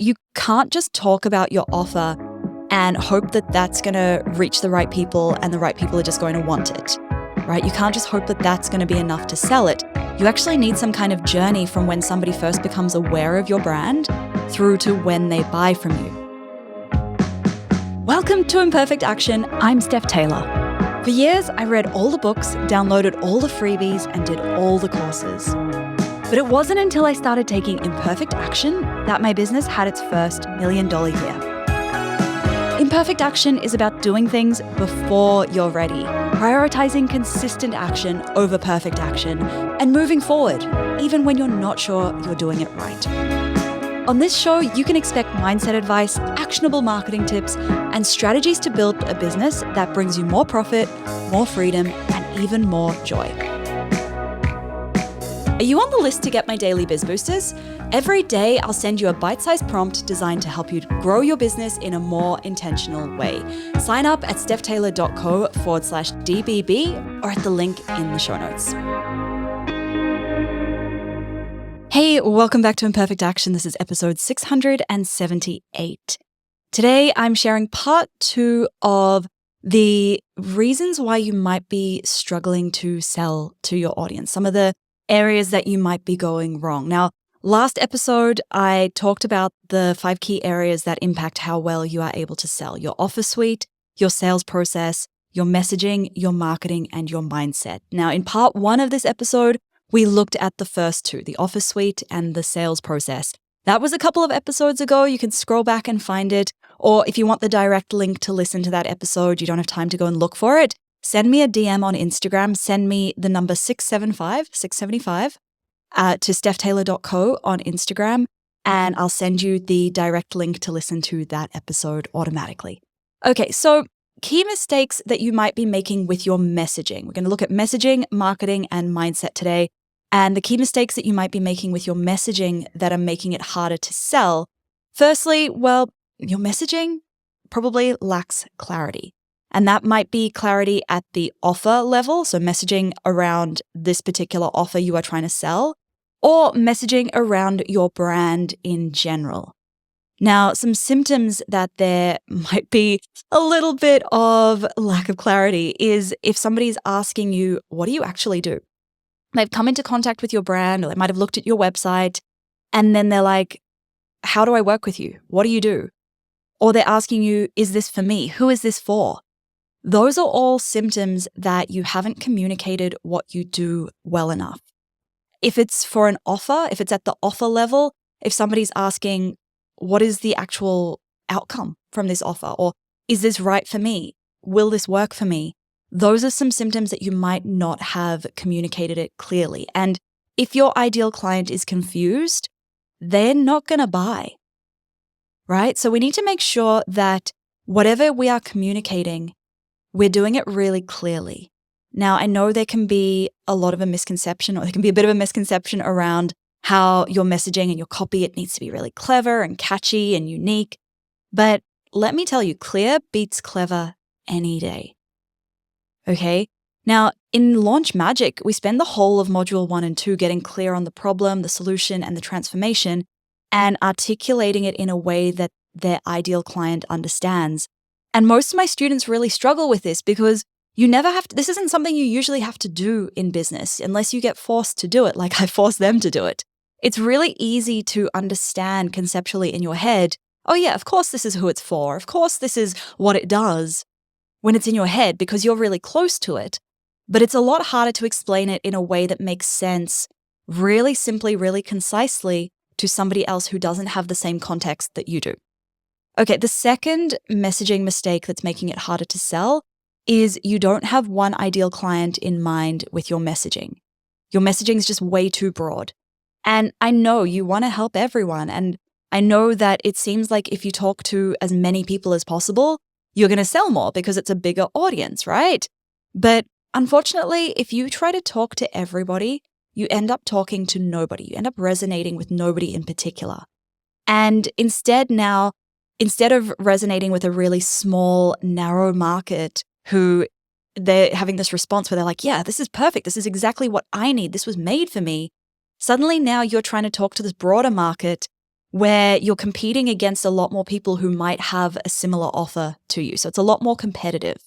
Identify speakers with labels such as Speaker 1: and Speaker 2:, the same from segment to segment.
Speaker 1: you can't just talk about your offer and hope that that's going to reach the right people and the right people are just going to want it, right? You can't just hope that that's going to be enough to sell it. You actually need some kind of journey from when somebody first becomes aware of your brand through to when they buy from you. Welcome to Imperfect Action. I'm Steph Taylor. For years, I read all the books, downloaded all the freebies, and did all the courses. But it wasn't until I started taking imperfect action that my business had its first $1 million year. Imperfect action is about doing things before you're ready, prioritizing consistent action over perfect action, and moving forward, even when you're not sure you're doing it right. On this show, you can expect mindset advice, actionable marketing tips, and strategies to build a business that brings you more profit, more freedom, and even more joy. Are you on the list to get my daily Biz Boosters? Every day, I'll send you a bite-sized prompt designed to help you grow your business in a more intentional way. Sign up at stephtaylor.co/DBB or at the link in the show notes. Hey, welcome back to Imperfect Action. This is episode 678. Today, I'm sharing part 2 of the reasons why you might be struggling to sell to your audience, some of the areas that you might be going wrong. Now, last episode, I talked about the 5 key areas that impact how well you are able to sell: your offer suite, your sales process, your messaging, your marketing, and your mindset. Now, in part 1 of this episode, we looked at the first 2, the offer suite and the sales process. That was a couple of episodes ago. You can scroll back and find it. Or if you want the direct link to listen to that episode, you don't have time to go and look for it, send me a DM on Instagram. Send me the number 675 to stephtaylor.co on Instagram, and I'll send you the direct link to listen to that episode automatically. Okay, so key mistakes that you might be making with your messaging. We're going to look at messaging, marketing, and mindset today, and the key mistakes that you might be making with your messaging that are making it harder to sell. Firstly, well, your messaging probably lacks clarity. And that might be clarity at the offer level, so messaging around this particular offer you are trying to sell, or messaging around your brand in general. Now, some symptoms that there might be a little bit of lack of clarity is if somebody's asking you, what do you actually do? They've come into contact with your brand, or they might have looked at your website, and then they're like, how do I work with you? What do you do? Or they're asking you, is this for me? Who is this for? Those are all symptoms that you haven't communicated what you do well enough. If it's for an offer, if it's at the offer level, if somebody's asking, what is the actual outcome from this offer? Or is this right for me? Will this work for me? Those are some symptoms that you might not have communicated it clearly. And if your ideal client is confused, they're not going to buy, right? So we need to make sure that whatever we are communicating, we're doing it really clearly. Now, I know there can be a lot of a misconception, or there can be a bit of a misconception around how your messaging and your copy, it needs to be really clever and catchy and unique. But let me tell you, clear beats clever any day. Okay? Now, in Launch Magic, we spend the whole of Module 1 and 2 getting clear on the problem, the solution, and the transformation, and articulating it in a way that their ideal client understands. And most of my students really struggle with this because you never have to, this isn't something you usually have to do in business unless you get forced to do it, like I forced them to do it. It's really easy to understand conceptually in your head, oh yeah, of course this is who it's for. Of course this is what it does when it's in your head because you're really close to it. But it's a lot harder to explain it in a way that makes sense really simply, really concisely to somebody else who doesn't have the same context that you do. Okay, the second messaging mistake that's making it harder to sell is you don't have one ideal client in mind with your messaging. Your messaging is just way too broad. And I know you want to help everyone. And I know that it seems like if you talk to as many people as possible, you're going to sell more because it's a bigger audience, right? But unfortunately, if you try to talk to everybody, you end up talking to nobody. You end up resonating with nobody in particular. And instead of resonating with a really small, narrow market who they're having this response where they're like, yeah, this is perfect. This is exactly what I need. This was made for me. Suddenly now you're trying to talk to this broader market where you're competing against a lot more people who might have a similar offer to you. So it's a lot more competitive.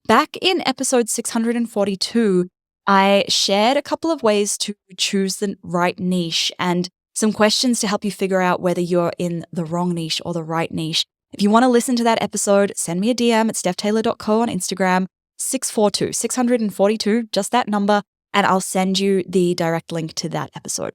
Speaker 1: Back in episode 642, I shared a couple of ways to choose the right niche and some questions to help you figure out whether you're in the wrong niche or the right niche. If you want to listen to that episode, send me a DM at stephtaylor.co on Instagram, 642, just that number, and I'll send you the direct link to that episode.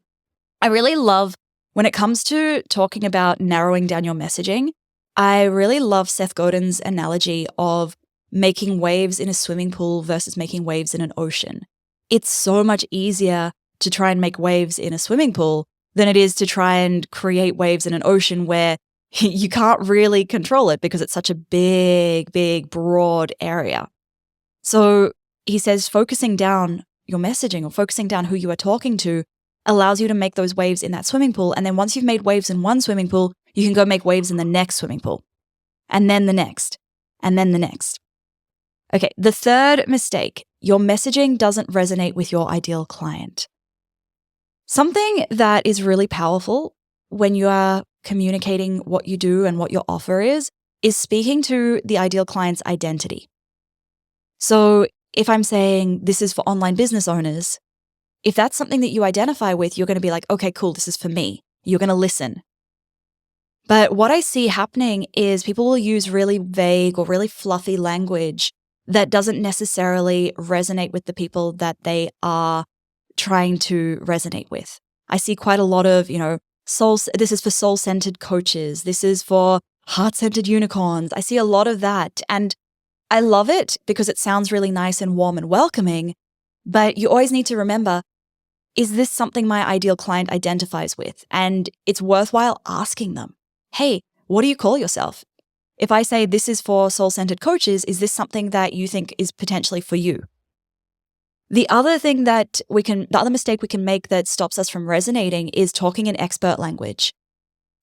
Speaker 1: I really love, when it comes to talking about narrowing down your messaging, I really love Seth Godin's analogy of making waves in a swimming pool versus making waves in an ocean. It's so much easier to try and make waves in a swimming pool than it is to try and create waves in an ocean where you can't really control it because it's such a big, broad area. So he says focusing down your messaging or focusing down who you are talking to allows you to make those waves in that swimming pool. And then once you've made waves in one swimming pool, you can go make waves in the next swimming pool. And then the next. And then the next. Okay, the third mistake, your messaging doesn't resonate with your ideal client. Something that is really powerful when you are communicating what you do and what your offer is speaking to the ideal client's identity. So if I'm saying this is for online business owners, if that's something that you identify with, you're going to be like, okay, cool, this is for me. You're going to listen. But what I see happening is people will use really vague or really fluffy language that doesn't necessarily resonate with the people that they are trying to resonate with. I see quite a lot of, this is for soul-centered coaches. This is for heart-centered unicorns. I see a lot of that. And I love it because it sounds really nice and warm and welcoming. But you always need to remember, is this something my ideal client identifies with? And it's worthwhile asking them, hey, what do you call yourself? If I say this is for soul-centered coaches, is this something that you think is potentially for you? The other mistake we can make that stops us from resonating is talking in expert language.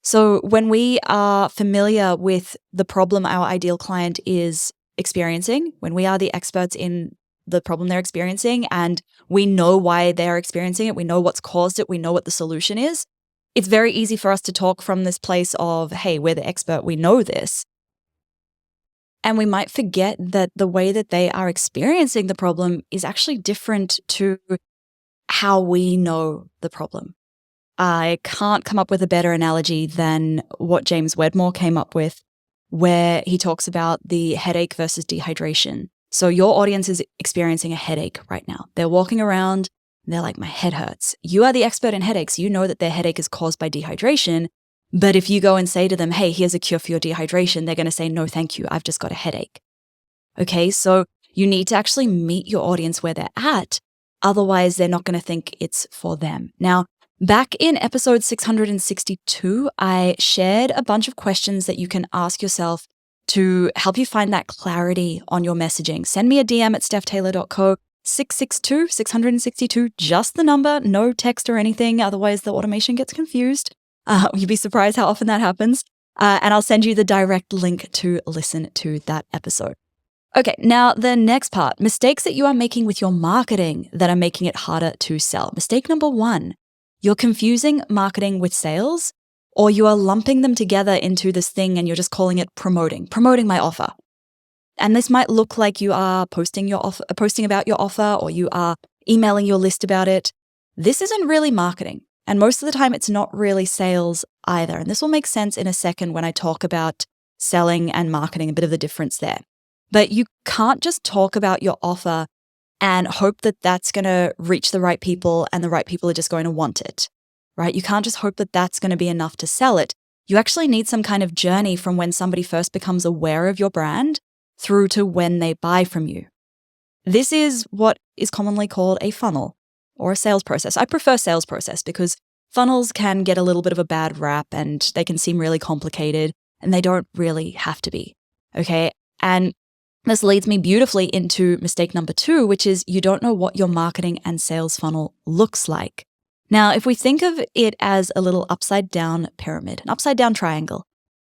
Speaker 1: So when we are familiar with the problem our ideal client is experiencing, when we are the experts in the problem they're experiencing and we know why they're experiencing it, we know what's caused it, we know what the solution is, it's very easy for us to talk from this place of, hey, we're the expert, we know this. And we might forget that the way that they are experiencing the problem is actually different to how we know the problem. I can't come up with a better analogy than what James Wedmore came up with, where he talks about the headache versus dehydration. So your audience is experiencing a headache right now. They're walking around and they're like, my head hurts. You are the expert in headaches. You know that their headache is caused by dehydration. But if you go and say to them, hey, here's a cure for your dehydration, they're going to say, no, thank you. I've just got a headache. Okay, so you need to actually meet your audience where they're at. Otherwise, they're not going to think it's for them. Now, back in episode 662, I shared a bunch of questions that you can ask yourself to help you find that clarity on your messaging. Send me a DM at stephtaylor.co, 662, just the number, no text or anything. Otherwise, the automation gets confused. You'd be surprised how often that happens. And I'll send you the direct link to listen to that episode. Okay, now the next part, mistakes that you are making with your marketing that are making it harder to sell. Mistake number 1, you're confusing marketing with sales, or you are lumping them together into this thing and you're just calling it promoting my offer. And this might look like you are posting about your offer, or you are emailing your list about it. This isn't really marketing. And most of the time, it's not really sales either. And this will make sense in a second when I talk about selling and marketing, a bit of the difference there. But you can't just talk about your offer and hope that that's going to reach the right people and the right people are just going to want it, right? You can't just hope that that's going to be enough to sell it. You actually need some kind of journey from when somebody first becomes aware of your brand through to when they buy from you. This is what is commonly called a funnel or a sales process. I prefer sales process because funnels can get a little bit of a bad rap and they can seem really complicated, and they don't really have to be, okay? And this leads me beautifully into mistake number 2, which is you don't know what your marketing and sales funnel looks like. Now, if we think of it as a little upside down pyramid, an upside down triangle,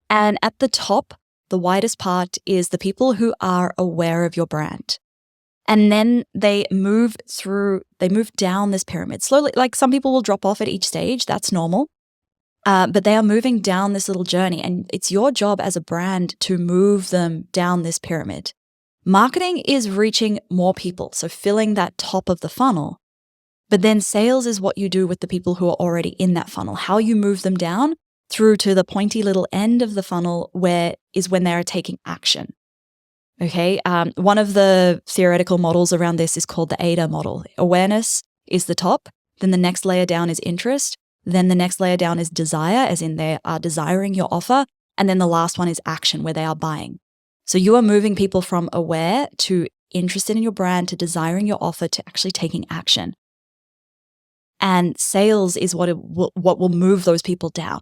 Speaker 1: and at the top, the widest part is the people who are aware of your brand. And then they move down this pyramid slowly. Like some people will drop off at each stage. That's normal. but they are moving down this little journey, and it's your job as a brand to move them down this pyramid. Marketing is reaching more people, so filling that top of the funnel. But then sales is what you do with the people who are already in that funnel, how you move them down through to the pointy little end of the funnel when they're taking action. Okay, one of the theoretical models around this is called the AIDA model. Awareness is the top, then the next layer down is interest, then the next layer down is desire, as in they are desiring your offer, and then the last one is action, where they are buying. So you are moving people from aware to interested in your brand to desiring your offer to actually taking action. And sales is what will move those people down.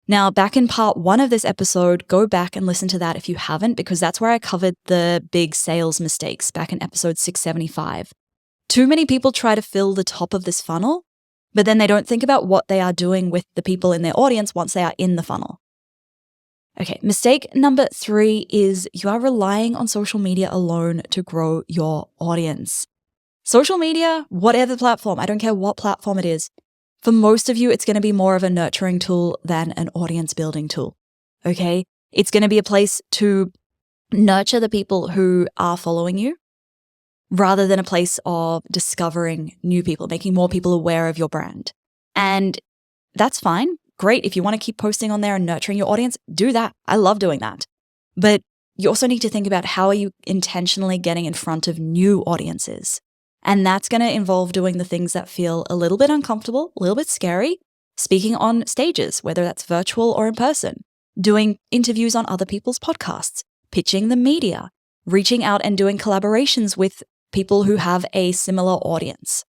Speaker 1: Now, back in part 1 of this episode, go back and listen to that if you haven't, because that's where I covered the big sales mistakes back in episode 675. Too many people try to fill the top of this funnel, but then they don't think about what they are doing with the people in their audience once they are in the funnel. Okay, mistake number 3 is you are relying on social media alone to grow your audience. Social media, whatever platform, I don't care what platform it is. For most of you, it's going to be more of a nurturing tool than an audience building tool, okay? It's going to be a place to nurture the people who are following you rather than a place of discovering new people, making more people aware of your brand. And that's fine. Great. If you want to keep posting on there and nurturing your audience, do that. I love doing that. But you also need to think about how are you intentionally getting in front of new audiences? And that's going to involve doing the things that feel a little bit uncomfortable, a little bit scary, speaking on stages, whether that's virtual or in person, doing interviews on other people's podcasts, pitching the media, reaching out and doing collaborations with people who have a similar audience.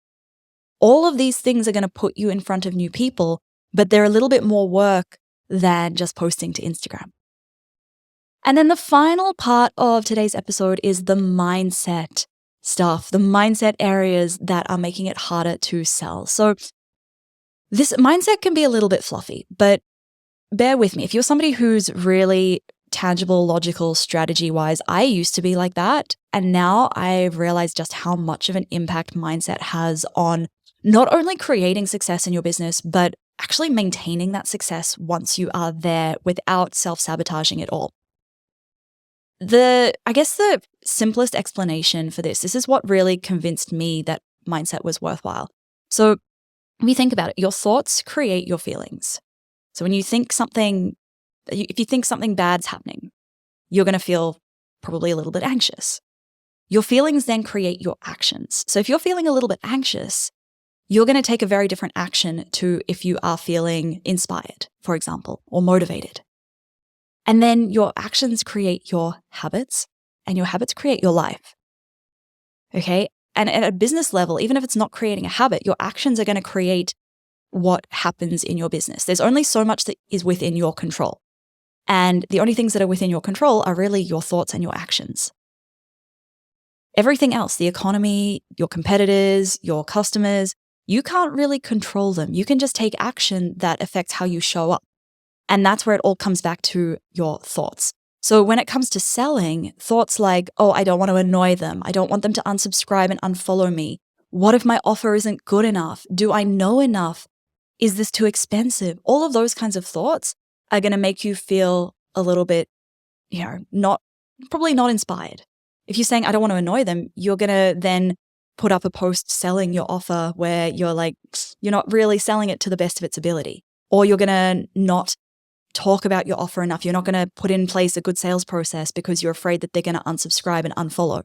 Speaker 1: All of these things are going to put you in front of new people, but they're a little bit more work than just posting to Instagram. And then the final part of today's episode is the mindset stuff, the mindset areas that are making it harder to sell. So this mindset can be a little bit fluffy, but bear with me. If you're somebody who's really tangible, logical, strategy-wise, I used to be like that. And now I've realized just how much of an impact mindset has on not only creating success in your business, but actually maintaining that success once you are there without self-sabotaging it all. I guess the simplest explanation for this is what really convinced me that mindset was worthwhile. So when you think about it, your thoughts create your feelings. So when you think if you think something bad's happening, you're going to feel probably a little bit anxious. Your feelings then create your actions. So if you're feeling a little bit anxious, you're going to take a very different action to if you are feeling inspired, for example, or motivated. And then your actions create your habits, and your habits create your life. Okay? And at a business level, even if it's not creating a habit, your actions are going to create what happens in your business. There's only so much that is within your control. And the only things that are within your control are really your thoughts and your actions. Everything else, the economy, your competitors, your customers, you can't really control them. You can just take action that affects how you show up. And that's where it all comes back to your thoughts. So when it comes to selling, thoughts like, oh, I don't want to annoy them. I don't want them to unsubscribe and unfollow me. What if my offer isn't good enough? Do I know enough? Is this too expensive? All of those kinds of thoughts are going to make you feel a little bit, probably not inspired. If you're saying, I don't want to annoy them, you're going to then put up a post selling your offer where you're not really selling it to the best of its ability. Or you're going to not talk about your offer enough. You're not going to put in place a good sales process because you're afraid that they're going to unsubscribe and unfollow.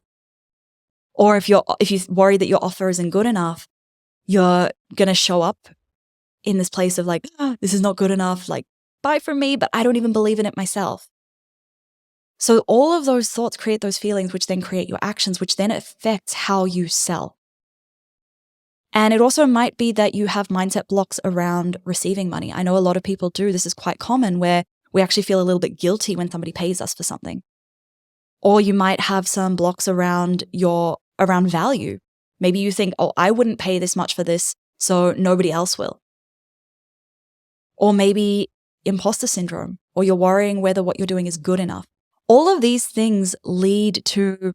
Speaker 1: Or if you worry that your offer isn't good enough, you're going to show up in this place of this is not good enough, buy from me, but I don't even believe in it myself. So all of those thoughts create those feelings, which then create your actions, which then affects how you sell. And it also might be that you have mindset blocks around receiving money. I know a lot of people do. This is quite common where we actually feel a little bit guilty when somebody pays us for something. Or you might have some blocks around value. Maybe you think, oh, I wouldn't pay this much for this, so nobody else will. Or maybe imposter syndrome, or you're worrying whether what you're doing is good enough. All of these things lead to,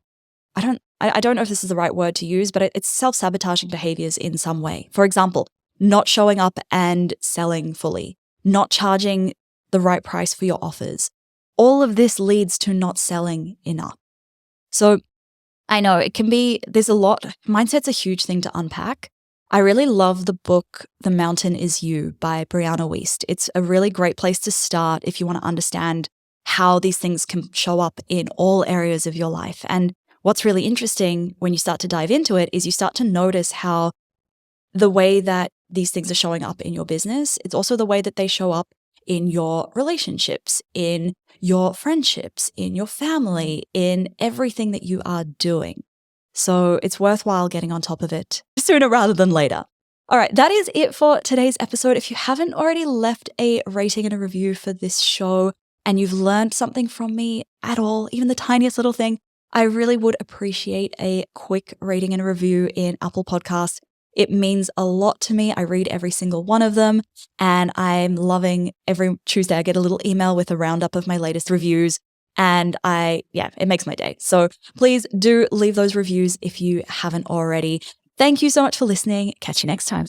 Speaker 1: I don't know if this is the right word to use, but it's self-sabotaging behaviors in some way. For example, not showing up and selling fully, not charging the right price for your offers. All of this leads to not selling enough. So I know there's a lot. Mindset's a huge thing to unpack. I really love the book, The Mountain Is You by Brianna Wiest. It's a really great place to start if you want to understand how these things can show up in all areas of your life. And what's really interesting when you start to dive into it is you start to notice how the way that these things are showing up in your business, it's also the way that they show up in your relationships, in your friendships, in your family, in everything that you are doing. So it's worthwhile getting on top of it sooner rather than later. All right, that is it for today's episode. If you haven't already left a rating and a review for this show and you've learned something from me at all, even the tiniest little thing, I really would appreciate a quick rating and a review in Apple Podcasts. It means a lot to me. I read every single one of them, and I'm loving every Tuesday I get a little email with a roundup of my latest reviews, and it makes my day. So please do leave those reviews if you haven't already. Thank you so much for listening. Catch you next time.